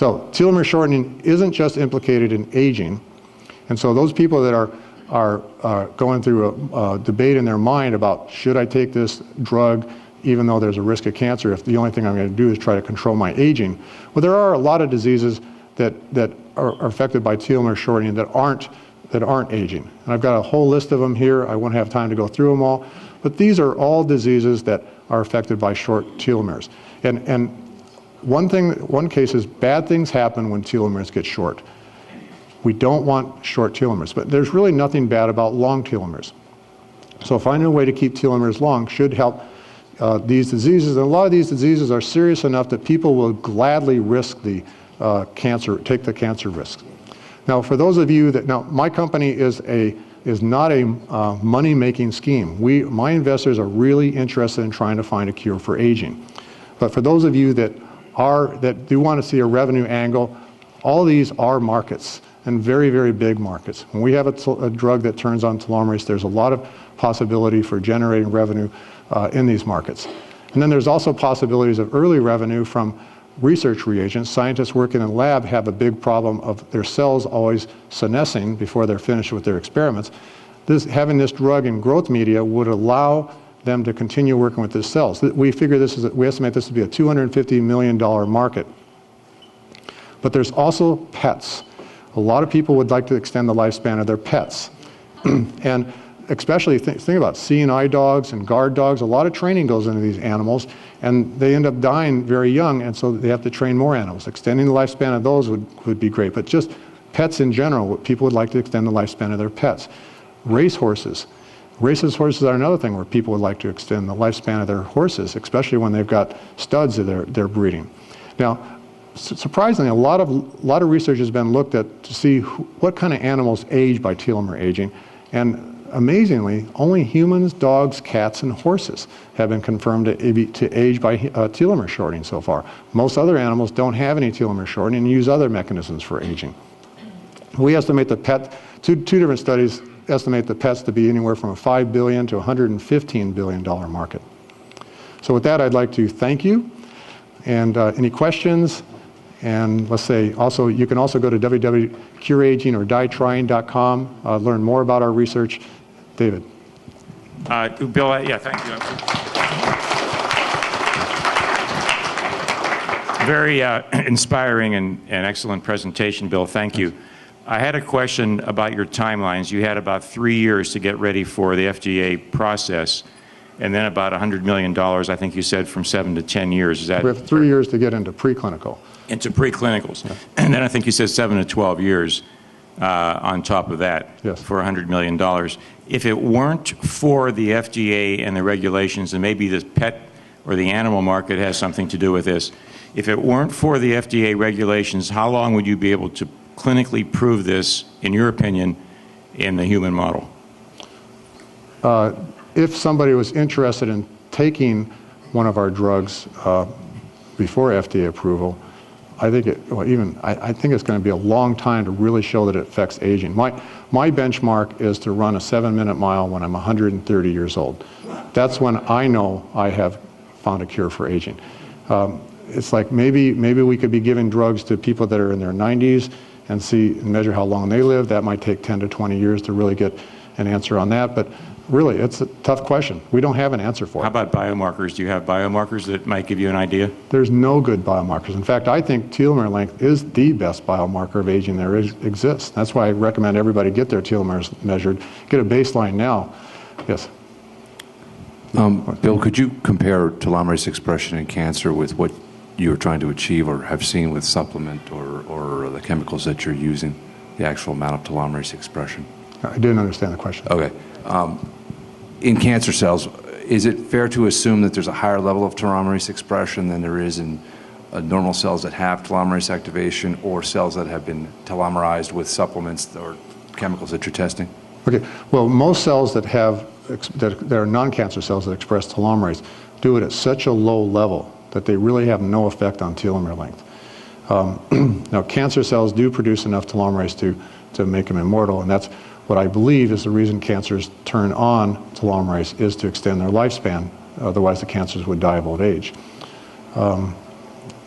So telomere shortening isn't just implicated in aging. And so those people that are going through a debate in their mind about should I take this drug even though there's a risk of cancer if the only thing I'm going to do is try to control my aging. Well, there are a lot of diseases that are affected by telomere shortening that aren't aging. And I've got a whole list of them here. I won't have time to go through them all. But these are all diseases that are affected by short telomeres. And one case is bad things happen when telomeres get short. We don't want short telomeres, but there's really nothing bad about long telomeres. So finding a way to keep telomeres long should help these diseases. And a lot of these diseases are serious enough that people will gladly risk the take the cancer risk. Now, for those of you that, now my company is not a money-making scheme. My investors are really interested in trying to find a cure for aging. But for those of you that do want to see a revenue angle, all these are markets, and very, very big markets. When we have a drug that turns on telomerase, there's a lot of possibility for generating revenue in these markets. And then there's also possibilities of early revenue from research reagents. Scientists working in the lab have a big problem of their cells always senescing before they're finished with their experiments. Having this drug in growth media would allow them to continue working with the cells. We estimate this to be a $250 million market. But there's also pets. A lot of people would like to extend the lifespan of their pets. And especially think about C&I dogs and guard dogs. A lot of training goes into these animals, and they end up dying very young, and so they have to train more animals. Extending the lifespan of those would be great, but just pets in general, people would like to extend the lifespan of their pets. Racehorses. Racehorses are another thing where people would like to extend the lifespan of their horses, especially when they've got studs that they're breeding. Now, surprisingly, a lot of research has been looked at to see what kind of animals age by telomere aging, and amazingly, only humans, dogs, cats, and horses have been confirmed to age by telomere shortening so far. Most other animals don't have any telomere shortening and use other mechanisms for aging. We estimate two different studies estimate the pets to be anywhere from a $5 billion to $115 billion market. So with that, I'd like to thank you. And any questions? And let's say also, you can also go to www.cureaging or dietrying.com, learn more about our research. David. Bill, yeah, thank you. Very inspiring and excellent presentation, Bill. Thank you. I had a question about your timelines. You had about 3 years to get ready for the FDA process, and then about $100 million, I think you said, from 7 to 10 years. Is that? We have 3 years to get into preclinical. Into preclinicals. Yeah. And then I think you said 7 to 12 years on top of that. Yes. For $100 million. If it weren't for the FDA and the regulations, and maybe the pet or the animal market has something to do with this, if it weren't for the FDA regulations, how long would you be able to clinically prove this, in your opinion, in the human model? If somebody was interested in taking one of our drugs before FDA approval, I think I think it's going to be a long time to really show that it affects aging. My benchmark is to run a 7-minute mile when I'm 130 years old. That's when I know I have found a cure for aging. It's like maybe we could be giving drugs to people that are in their 90s and measure how long they live. That might take 10 to 20 years to really get an answer on that. But really, it's a tough question. We don't have an answer for it. How about biomarkers? Do you have biomarkers that might give you an idea? There's no good biomarkers. In fact, I think telomere length is the best biomarker of aging there exists. That's why I recommend everybody get their telomeres measured. Get a baseline now. Yes? Bill, could you compare telomerase expression in cancer with what you're trying to achieve or have seen with supplement or the chemicals that you're using, the actual amount of telomerase expression? I didn't understand the question. Okay. In cancer cells, is it fair to assume that there's a higher level of telomerase expression than there is in normal cells that have telomerase activation or cells that have been telomerized with supplements or chemicals that you're testing? Okay. Well, most cells that are non-cancer cells that express telomerase do it at such a low level that they really have no effect on telomere length. Now, cancer cells do produce enough telomerase to make them immortal, and that's what I believe is the reason cancers turn on telomerase, is to extend their lifespan. Otherwise, the cancers would die of old age.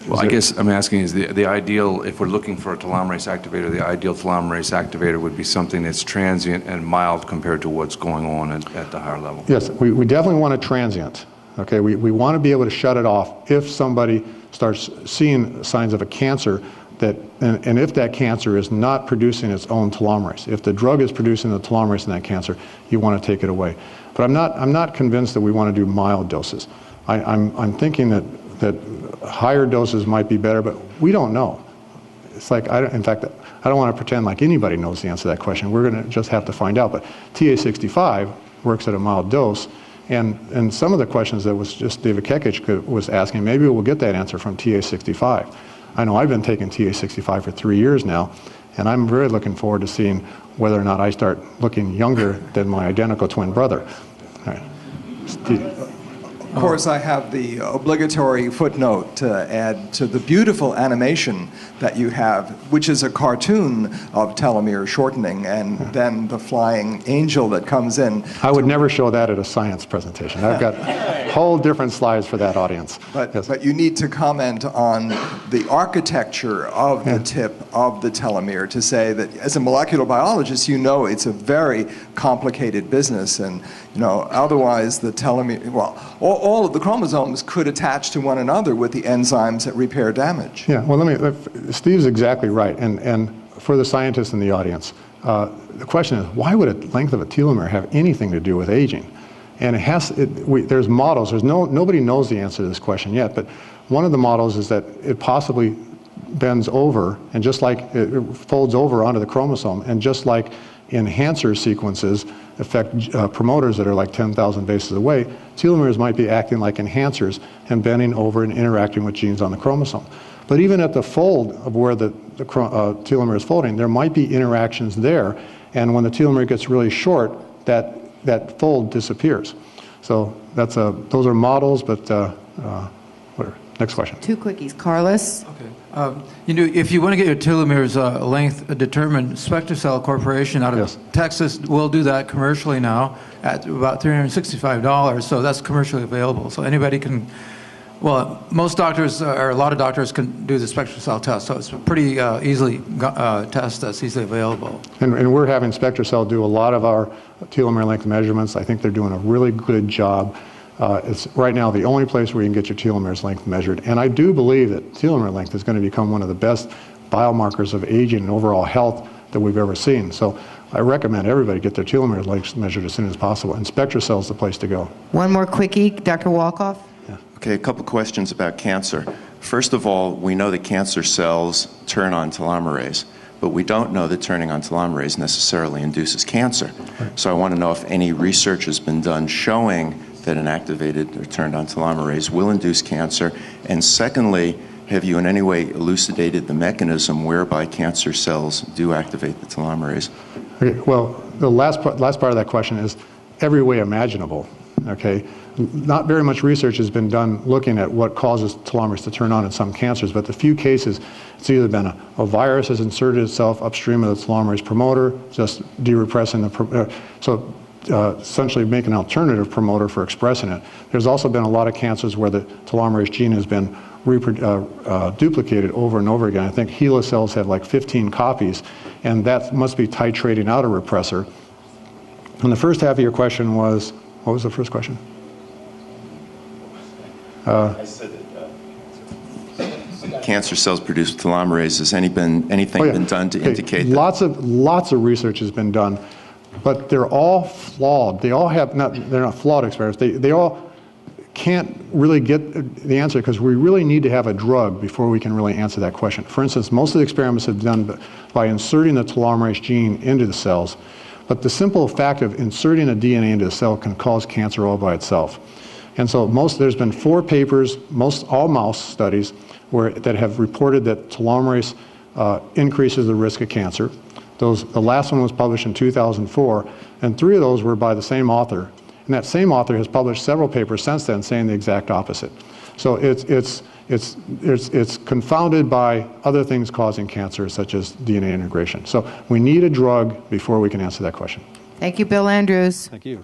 Well, I guess I'm asking is the ideal, if we're looking for a telomerase activator, the ideal telomerase activator would be something that's transient and mild compared to what's going on at the higher level. Yes, we definitely want a transient. Okay, we want to be able to shut it off if somebody starts seeing signs of a cancer, and if that cancer is not producing its own telomerase. If the drug is producing the telomerase in that cancer, you want to take it away. But I'm not convinced that we want to do mild doses. I'm thinking that higher doses might be better, but we don't know. It's like, in fact, I don't want to pretend like anybody knows the answer to that question. We're going to just have to find out. But TA65 works at a mild dose, and some of the questions that was just David Kekich was asking, maybe we'll get that answer from TA65. I know I've been taking TA65 for 3 years now, and I'm really looking forward to seeing whether or not I start looking younger than my identical twin brother. All right. Of course, I have the obligatory footnote to add to the beautiful animation that you have, which is a cartoon of telomere shortening, and then the flying angel that comes in. I would never show that at a science presentation. I've got whole different slides for that audience. But you need to comment on the architecture of the tip of the telomere to say that as a molecular biologist, you know it's a very complicated business, and otherwise the telomere, well, all of the chromosomes could attach to one another with the enzymes that repair damage. Yeah, well, Steve's exactly right. And for the scientists in the audience, the question is, why would a length of a telomere have anything to do with aging? And there's models. Nobody knows the answer to this question yet, but one of the models is that it possibly bends over, and just like it folds over onto the chromosome, and just like enhancer sequences affect promoters that are like 10,000 bases away, telomeres might be acting like enhancers and bending over and interacting with genes on the chromosome. But even at the fold of where the telomere is folding, there might be interactions there, and when the telomere gets really short, that fold disappears. So those are models, but whatever. Next question. 2 quickies. Carlos? Okay. If you want to get your telomeres length determined, SpectraCell Corporation out of Texas will do that commercially now at about $365, so that's commercially available. So anybody can, well, most doctors, or a lot of doctors can do the SpectraCell test, so it's a pretty easily test that's easily available. And we're having SpectraCell do a lot of our telomere length measurements. I think they're doing a really good job. It's right now the only place where you can get your telomeres length measured. And I do believe that telomere length is going to become one of the best biomarkers of aging and overall health that we've ever seen. So I recommend everybody get their telomere lengths measured as soon as possible. And SpectraCell is the place to go. One more quickie, Dr. Wolkoff. Yeah. Okay, a couple questions about cancer. First of all, we know that cancer cells turn on telomerase, but we don't know that turning on telomerase necessarily induces cancer. Right. So I want to know if any research has been done showing that an activated or turned on telomerase will induce cancer. And secondly, have you in any way elucidated the mechanism whereby cancer cells do activate the telomerase? Okay, well, the last part of that question is every way imaginable. Okay, not very much research has been done looking at what causes telomerase to turn on in some cancers, but the few cases, it's either been a virus has inserted itself upstream of the telomerase promoter, just de-repressing the essentially make an alternative promoter for expressing it. There's also been a lot of cancers where the telomerase gene has been duplicated over and over again. I think HeLa cells have like 15 copies, and that must be titrating out a repressor. And the first half of your question was, what was the first question? I said that cancer cells produce telomerase. Has anything been done to indicate that? Lots of research has been done. But they're all flawed. They all have they're not flawed experiments. They all can't really get the answer because we really need to have a drug before we can really answer that question. For instance, most of the experiments have been done by inserting the telomerase gene into the cells. But the simple fact of inserting a DNA into a cell can cause cancer all by itself. And so there's been 4 papers, all mouse studies, that have reported that telomerase increases the risk of cancer. The last one was published in 2004, and 3 of those were by the same author. And that same author has published several papers since then saying the exact opposite. So it's confounded by other things causing cancer, such as DNA integration. So we need a drug before we can answer that question. Thank you, Bill Andrews. Thank you.